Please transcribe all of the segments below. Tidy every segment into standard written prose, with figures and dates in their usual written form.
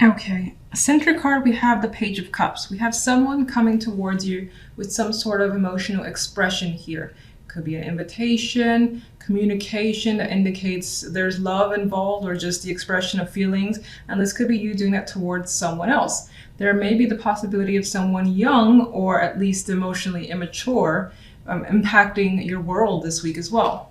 Okay, center card, we have the Page of Cups. We have someone coming towards you with some sort of emotional expression here. Could be an invitation, communication that indicates there's love involved, or just the expression of feelings. And this could be you doing that towards someone else. There may be the possibility of someone young or at least emotionally immature impacting your world this week as well.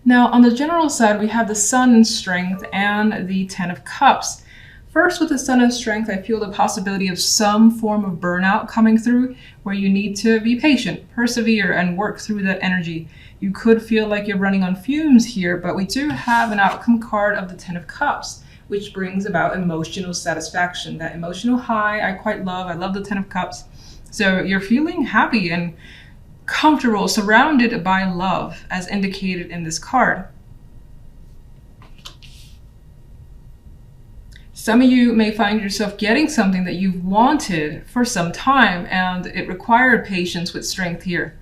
Now, on the general side, we have the Sun in Strength and the Ten of Cups. First, with the Sun in Strength, I feel the possibility of some form of burnout coming through, where you need to be patient, persevere, and work through that energy. You could feel like you're running on fumes here, but we do have an outcome card of the Ten of Cups, which brings about emotional satisfaction. That emotional high I quite love. I love the Ten of Cups. So you're feeling happy and comfortable, surrounded by love, as indicated in this card. Some of you may find yourself getting something that you've wanted for some time, and it required patience with strength here.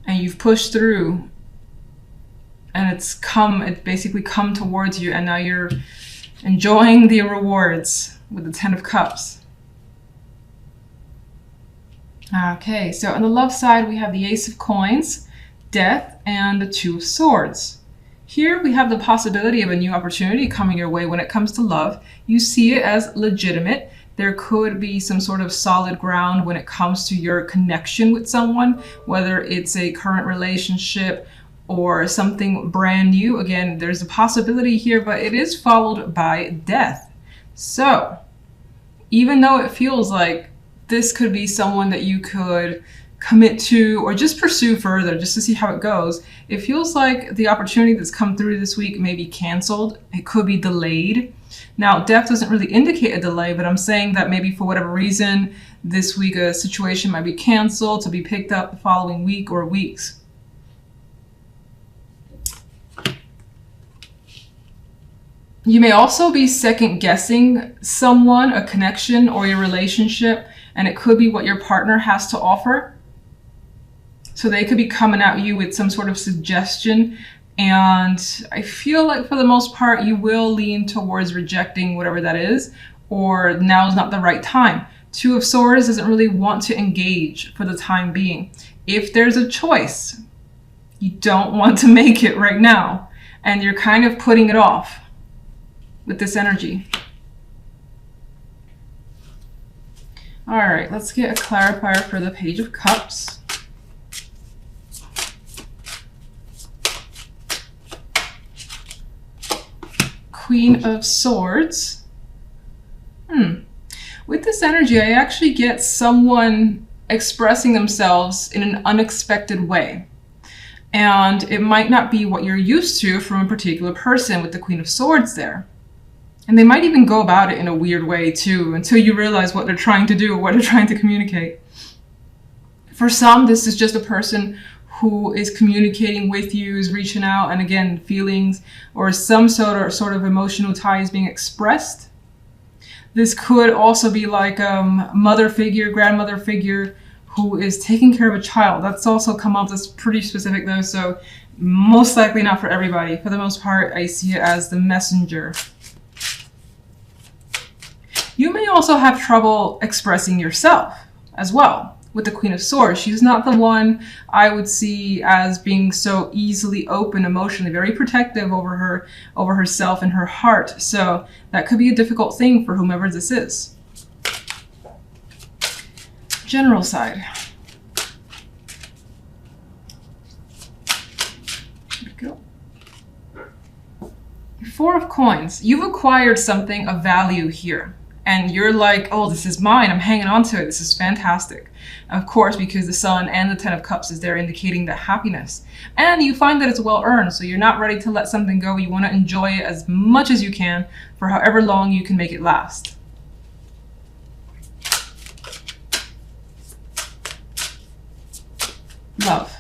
And you've pushed through, and it's basically come towards you, and now you're enjoying the rewards with the Ten of Cups. Okay, so on the love side, we have the Ace of Coins, Death, and the Two of Swords. Here we have the possibility of a new opportunity coming your way when it comes to love. You see it as legitimate. There could be some sort of solid ground when it comes to your connection with someone, whether it's a current relationship or something brand new. Again, there's a possibility here, but it is followed by death. So even though it feels like this could be someone that you could commit to or just pursue further just to see how it goes, it feels like the opportunity that's come through this week may be canceled. It could be delayed. Now, death doesn't really indicate a delay, but I'm saying that maybe for whatever reason this week a situation might be canceled to be picked up the following week or weeks. You may also be second guessing someone, a connection, or your relationship, and it could be what your partner has to offer. So they could be coming at you with some sort of suggestion, and I feel like for the most part you will lean towards rejecting whatever that is, or now is not the right time. Two of Swords doesn't really want to engage for the time being. If there's a choice, you don't want to make it right now, and you're kind of putting it off with this energy. All right, let's get a clarifier for the Page of Cups. Queen of Swords. With this energy, I actually get someone expressing themselves in an unexpected way. And it might not be what you're used to from a particular person with the Queen of Swords there. And they might even go about it in a weird way too, until you realize what they're trying to do or what they're trying to communicate. For some, this is just a person who is communicating with you, is reaching out, and again, feelings or some sort of emotional ties being expressed. This could also be like a mother figure, grandmother figure who is taking care of a child. That's also come up. That's pretty specific though, so most likely not for everybody. For the most part, I see it as the messenger. You may also have trouble expressing yourself as well with the Queen of Swords. She's not the one I would see as being so easily open emotionally, very protective over herself and her heart. So that could be a difficult thing for whomever this is. General side. There we go. Four of Coins. You've acquired something of value here. And you're like, oh, this is mine. I'm hanging on to it. This is fantastic. Of course, because the Sun and the Ten of Cups is there indicating that happiness. And you find that it's well earned. So you're not ready to let something go. You want to enjoy it as much as you can for however long you can make it last. Love.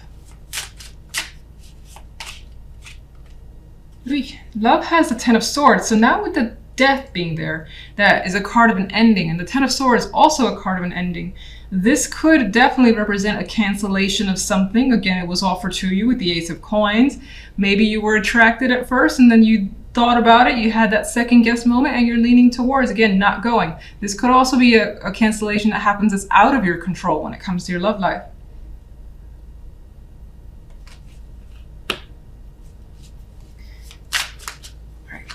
Love has the Ten of Swords. So now with the Death being there, that is a card of an ending, and the Ten of Swords also a card of an ending. This could definitely represent a cancellation of something. Again, it was offered to you with the Ace of Coins. Maybe you were attracted at first and then you thought about it, you had that second guess moment, and you're leaning towards, again, not going. This could also be a cancellation that happens that's out of your control when it comes to your love life.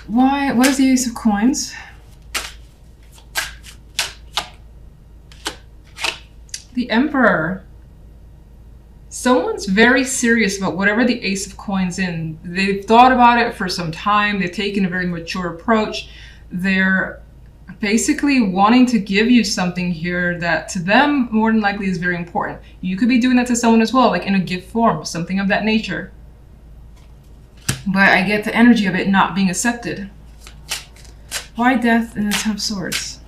What is the Ace of Coins? The Emperor. Someone's very serious about whatever the Ace of Coins in. They've thought about it for some time. They've taken a very mature approach. They're basically wanting to give you something here that to them more than likely is very important. You could be doing that to someone as well, like in a gift form, something of that nature. But I get the energy of it not being accepted. Why Death and the Ten of Swords?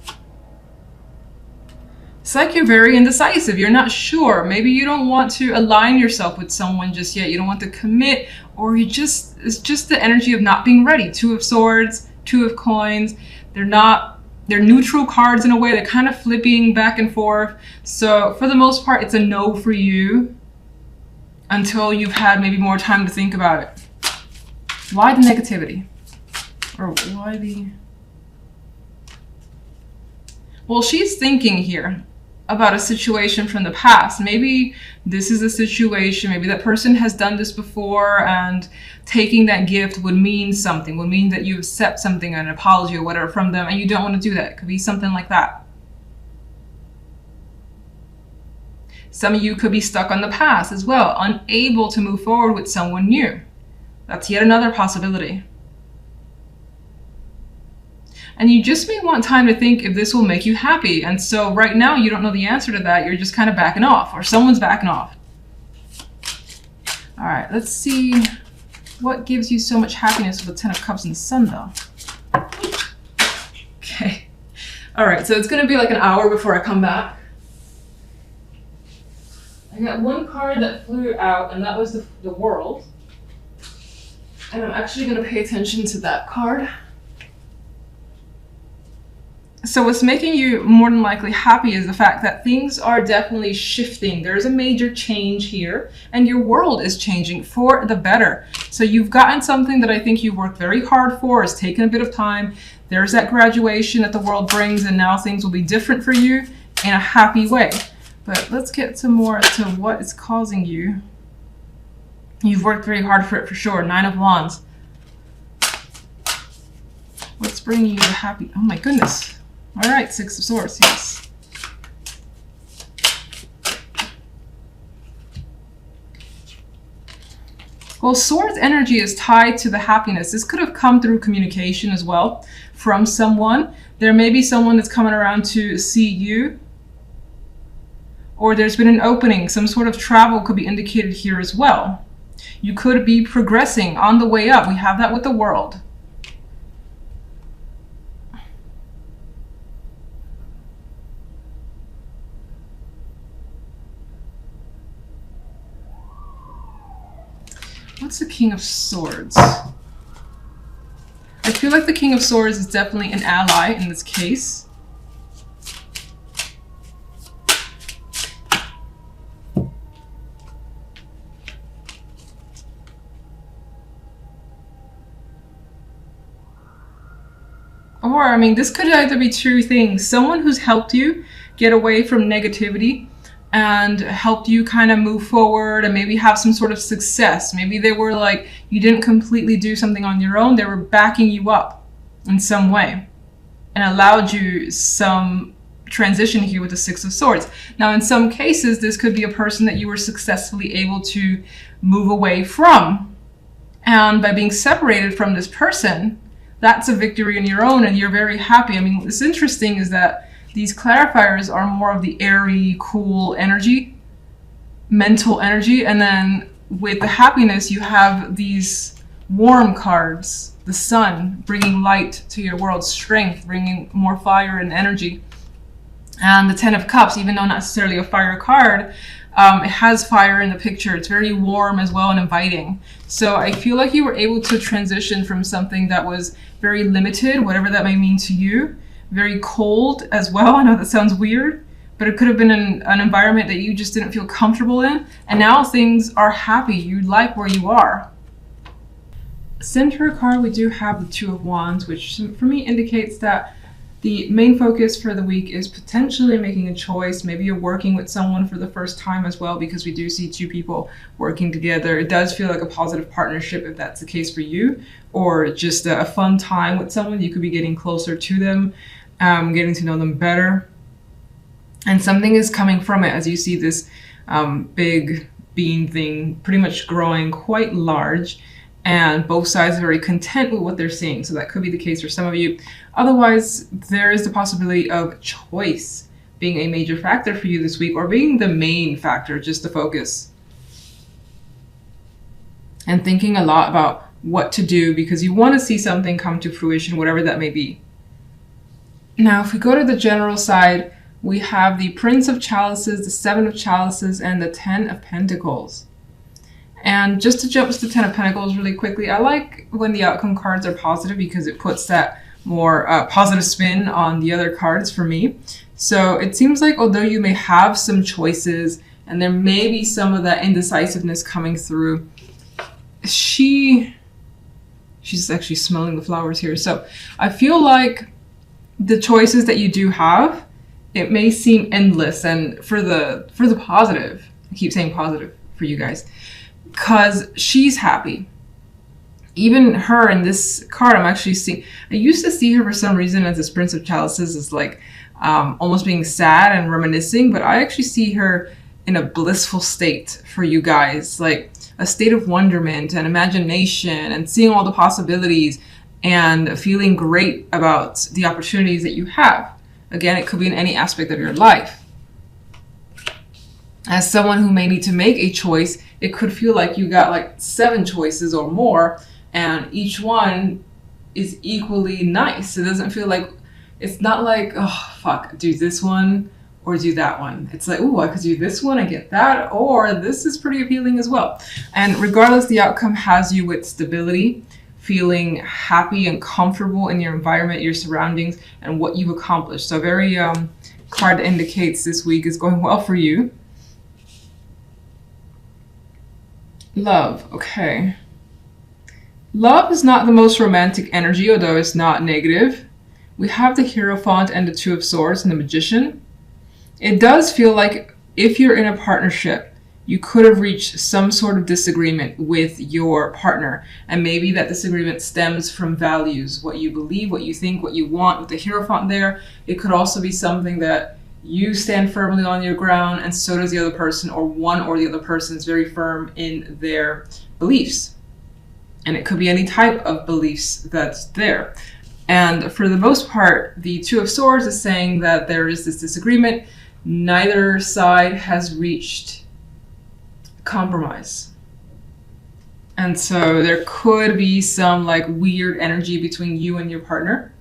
It's like you're very indecisive. You're not sure. Maybe you don't want to align yourself with someone just yet. You don't want to commit, or it's just the energy of not being ready. Two of Swords, Two of Coins. They're neutral cards in a way. They're kind of flipping back and forth. So for the most part, it's a no for you until you've had maybe more time to think about it. Why the negativity? Or why the... Well, she's thinking here about a situation from the past. Maybe this is a situation, maybe that person has done this before, and taking that gift would mean something, would mean that you accept something, an apology or whatever from them, and you don't want to do that. It could be something like that. Some of you could be stuck on the past as well, unable to move forward with someone new. That's yet another possibility. And you just may want time to think if this will make you happy. And so right now you don't know the answer to that. You're just kind of backing off, or someone's backing off. All right, let's see what gives you so much happiness with the Ten of Cups and the Sun though. Okay. All right, so it's gonna be like an hour before I come back. I got one card that flew out, and that was the World. And I'm actually going to pay attention to that card. So what's making you more than likely happy is the fact that things are definitely shifting. There's a major change here, and your world is changing for the better. So you've gotten something that I think you've worked very hard for. It's taken a bit of time. There's that graduation that the world brings, and now things will be different for you in a happy way. But let's get to more to what is causing you. You've worked very hard for it for sure. Nine of Wands. What's bringing you the happy? Oh my goodness. All right, Six of Swords, yes. Well, Swords energy is tied to the happiness. This could have come through communication as well from someone. There may be someone that's coming around to see you, or there's been an opening. Some sort of travel could be indicated here as well. You could be progressing on the way up. We have that with the World. What's the King of Swords? I feel like the King of Swords is definitely an ally in this case. Or, I mean, this could either be two things. Someone who's helped you get away from negativity and helped you kind of move forward and maybe have some sort of success. Maybe they were like, you didn't completely do something on your own. They were backing you up in some way and allowed you some transition here with the Six of Swords. Now, in some cases, this could be a person that you were successfully able to move away from. And by being separated from this person, that's a victory on your own, and you're very happy. I mean, what's interesting is that these clarifiers are more of the airy, cool energy, mental energy, and then with the happiness, you have these warm cards, the Sun, bringing light to your world, strength, bringing more fire and energy. And the Ten of Cups, even though not necessarily a fire card, it has fire in the picture. It's very warm as well and inviting. So I feel like you were able to transition from something that was very limited, whatever that may mean to you, very cold as well. I know that sounds weird, but it could have been an environment that you just didn't feel comfortable in. And now things are happy. You like where you are. Center card, we do have the Two of Wands, which for me indicates that the main focus for the week is potentially making a choice. Maybe you're working with someone for the first time as well, because we do see two people working together. It does feel like a positive partnership if that's the case for you, or just a fun time with someone. You could be getting closer to them, getting to know them better. And something is coming from it as you see this big bean thing pretty much growing quite large. And both sides are very content with what they're seeing. So that could be the case for some of you. Otherwise, there is the possibility of choice being a major factor for you this week, or being the main factor, just the focus. And thinking a lot about what to do because you want to see something come to fruition, whatever that may be. Now, if we go to the general side, we have the Prince of Chalices, the Seven of Chalices, and the Ten of Pentacles. And just to jump to the Ten of Pentacles really quickly, I like when the outcome cards are positive because it puts that more positive spin on the other cards for me. So it seems like although you may have some choices and there may be some of that indecisiveness coming through, she's actually smelling the flowers here. So I feel like the choices that you do have, it may seem endless, and for the positive, I keep saying positive for you guys, because she's happy. Even her in this card, I'm actually seeing, I used to see her for some reason as this Prince of Chalices as like almost being sad and reminiscing, but I actually see her in a blissful state for you guys, like a state of wonderment and imagination and seeing all the possibilities and feeling great about the opportunities that you have. Again, it could be in any aspect of your life. As someone who may need to make a choice, it could feel like you got like 7 choices or more, and each one is equally nice. It doesn't feel like, it's not like, oh, fuck, do this one or do that one. It's like, oh, I could do this one and get that, or this is pretty appealing as well. And regardless, the outcome has you with stability, feeling happy and comfortable in your environment, your surroundings, and what you've accomplished. So very card that indicates this week is going well for you. Love, okay. Love is not the most romantic energy, although it's not negative. We have the Hierophant and the Two of Swords and the Magician. It does feel like if you're in a partnership, you could have reached some sort of disagreement with your partner. And maybe that disagreement stems from values, what you believe, what you think, what you want. With the Hierophant there, it could also be something that you stand firmly on your ground and so does the other person, or one or the other person is very firm in their beliefs. And it could be any type of beliefs that's there. And for the most part, the Two of Swords is saying that there is this disagreement. Neither side has reached compromise. And so there could be some like weird energy between you and your partner.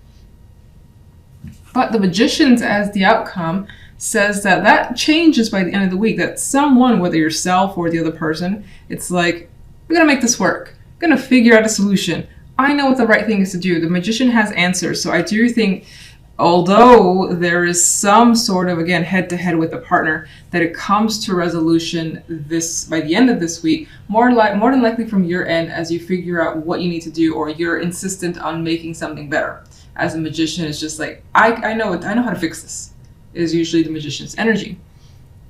But the Magician's as the outcome says that that changes by the end of the week. That someone, whether yourself or the other person, it's like, we're gonna make this work. We're gonna figure out a solution. I know what the right thing is to do. The Magician has answers. So I do think, although there is some sort of, again, head-to-head with the partner, that it comes to resolution by the end of this week, more than likely from your end, as you figure out what you need to do, or you're insistent on making something better. As a Magician, it's just like, I know how to fix this, is usually the Magician's energy.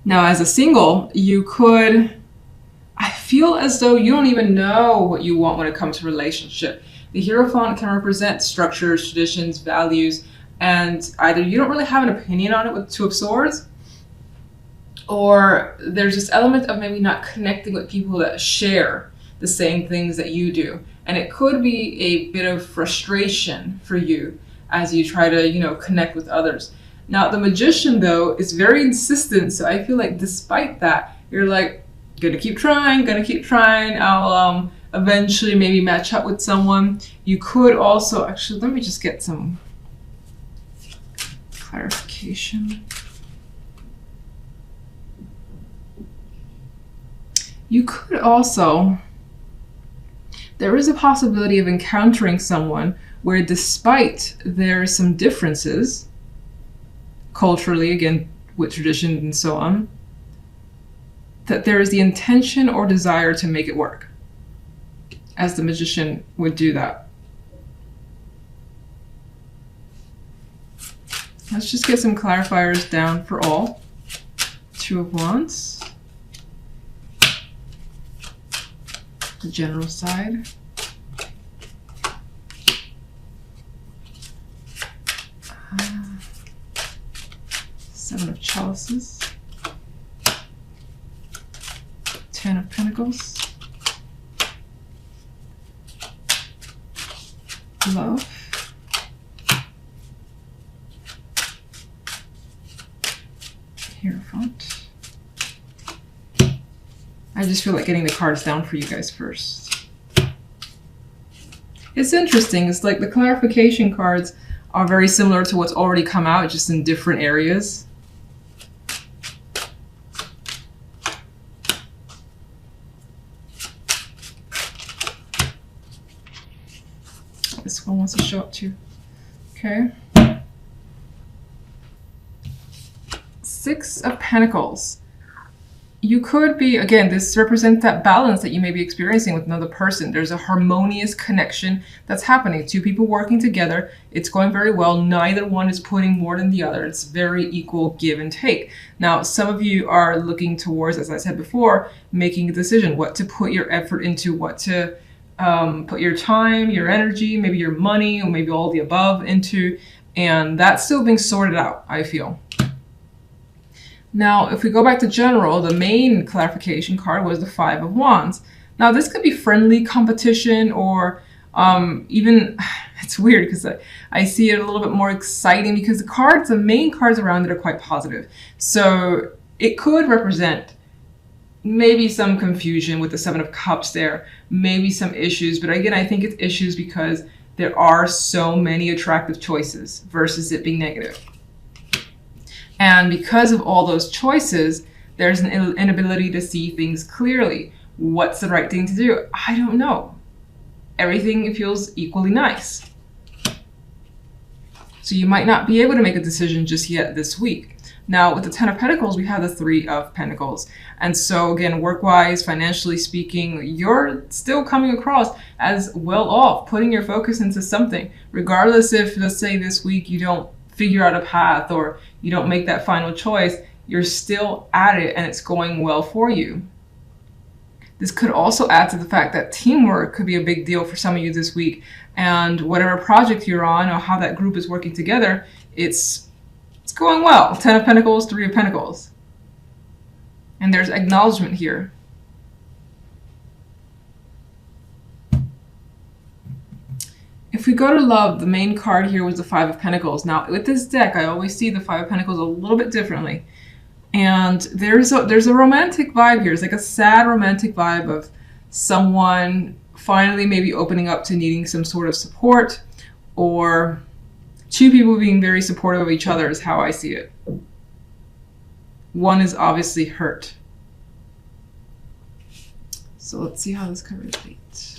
Now, as a single, I feel as though you don't even know what you want when it comes to relationship. The Hierophant can represent structures, traditions, values, and either you don't really have an opinion on it with Two of Swords, or there's this element of maybe not connecting with people that share the same things that you do. And it could be a bit of frustration for you as you try to, connect with others. Now, the Magician, though, is very insistent. So I feel like despite that, you're like, gonna keep trying. I'll eventually maybe match up with someone. You could also, actually, let me just get some clarification. You could also, there is a possibility of encountering someone where, despite there are some differences culturally, again, with traditions and so on, that there is the intention or desire to make it work. as the Magician would do that. Let's just get some clarifiers down for all. Two of Wands. The general side. Seven of Chalices. Ten of Pentacles. Love. Hierophant. I just feel like getting the cards down for you guys first. It's interesting. It's like the clarification cards are very similar to what's already come out, just in different areas. This one wants to show up too. Okay. Six of Pentacles. You could be, again, this represents that balance that you may be experiencing with another person. There's a harmonious connection that's happening. Two people working together. It's going very well. Neither one is putting more than the other. It's very equal give and take. Now, some of you are looking towards, as I said before, making a decision, what to put your effort into, what to put your time, your energy, maybe your money, or maybe all the above into. And that's still being sorted out, I feel. Now, if we go back to general, the main clarification card was the Five of Wands. Now, this could be friendly competition or even, it's weird because I see it a little bit more exciting because the cards, the main cards around it are quite positive. So it could represent maybe some confusion with the Seven of Cups there, maybe some issues. But again, I think it's issues because there are so many attractive choices versus it being negative. And because of all those choices, there's an inability to see things clearly. What's the right thing to do? I don't know. Everything feels equally nice. So you might not be able to make a decision just yet this week. Now, with the Ten of Pentacles, we have the Three of Pentacles. And so again, work-wise, financially speaking, you're still coming across as well off, putting your focus into something. Regardless if, let's say this week, you don't figure out a path or you don't make that final choice, you're still at it and it's going well for you. This could also add to the fact that teamwork could be a big deal for some of you this week, and whatever project you're on or how that group is working together, it's going well. Ten of Pentacles, Three of Pentacles. And there's acknowledgement here. If we go to love, the main card here was the Five of Pentacles. Now, with this deck, I always see the Five of Pentacles a little bit differently. And there's a romantic vibe here. It's like a sad romantic vibe of someone finally maybe opening up to needing some sort of support, or two people being very supportive of each other is how I see it. One is obviously hurt. So let's see how this could relate.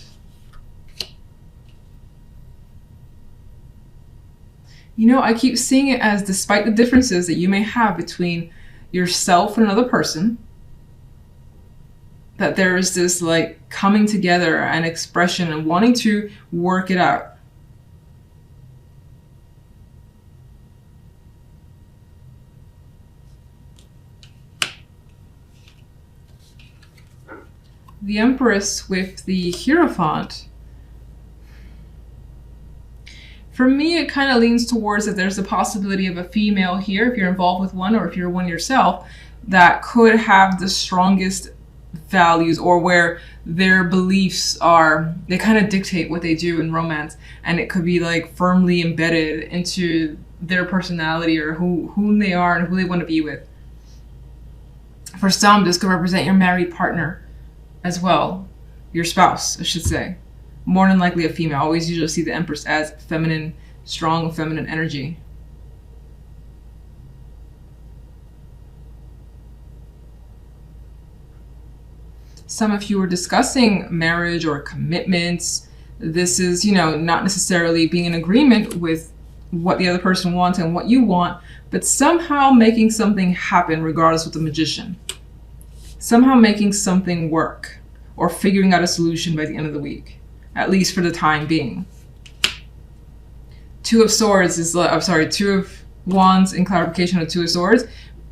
You know, I keep seeing it as, despite the differences that you may have between yourself and another person, that there is this like coming together and expression and wanting to work it out. The Empress with the Hierophant. For me, it kind of leans towards that there's a possibility of a female here, if you're involved with one or if you're one yourself, that could have the strongest values, or where their beliefs are, they kind of dictate what they do in romance. And it could be like firmly embedded into their personality or who they are and who they want to be with. For some, this could represent your married partner as well, your spouse, I should say. More than likely a female. I always usually see the Empress as feminine, strong feminine energy. Some of you are discussing marriage or commitments. This is, you know, not necessarily being in agreement with what the other person wants and what you want, but somehow making something happen regardless with the Magician. Somehow making something work or figuring out a solution by the end of the week. at least for the time being. Two of Swords is, I'm sorry, Two of Wands in clarification of Two of Swords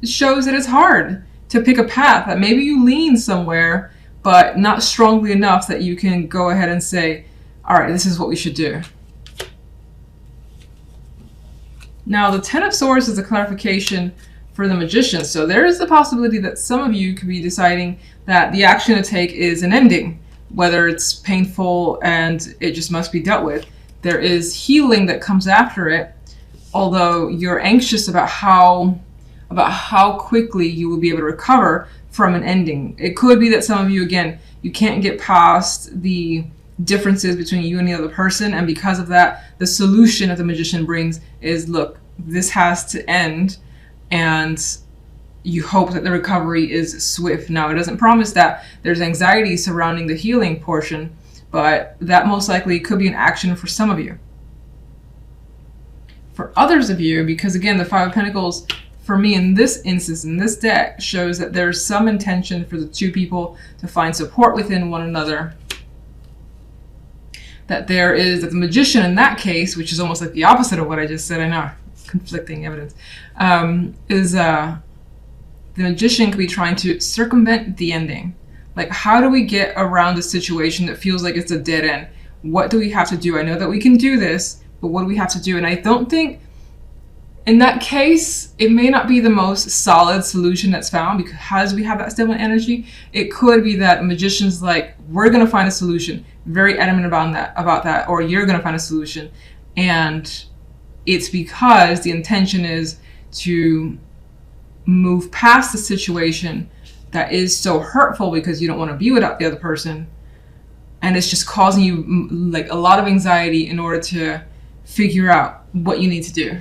shows that it's hard to pick a path, that maybe you lean somewhere, but not strongly enough that you can go ahead and say, all right, this is what we should do. Now, the Ten of Swords is a clarification for the Magician. So there is the possibility that some of you could be deciding that the action to take is an ending, whether it's painful and it just must be dealt with. There is healing that comes after it, although you're anxious about how quickly you will be able to recover from an ending. It could be that some of you, again, you can't get past the differences between you and the other person, and because of that, the solution that the Magician brings is, look, this has to end, and you hope that the recovery is swift. Now, it doesn't promise that. There's anxiety surrounding the healing portion, but that most likely could be an action for some of you. For others of you, because again, the Five of Pentacles, for me in this instance, in this deck, shows that there's some intention for the two people to find support within one another. That the Magician in that case, which is almost like the opposite of what I just said, I know, conflicting evidence, is the Magician could be trying to circumvent the ending. Like, how do we get around a situation that feels like it's a dead end? What do we have to do? I know that we can do this, but what do we have to do? And I don't think, in that case, it may not be the most solid solution that's found because we have that stimulant energy. It could be that a Magician's like, we're going to find a solution. Very adamant about that, or you're going to find a solution. And it's because the intention is to move past the situation that is so hurtful because you don't want to be without the other person. And it's just causing you like a lot of anxiety in order to figure out what you need to do.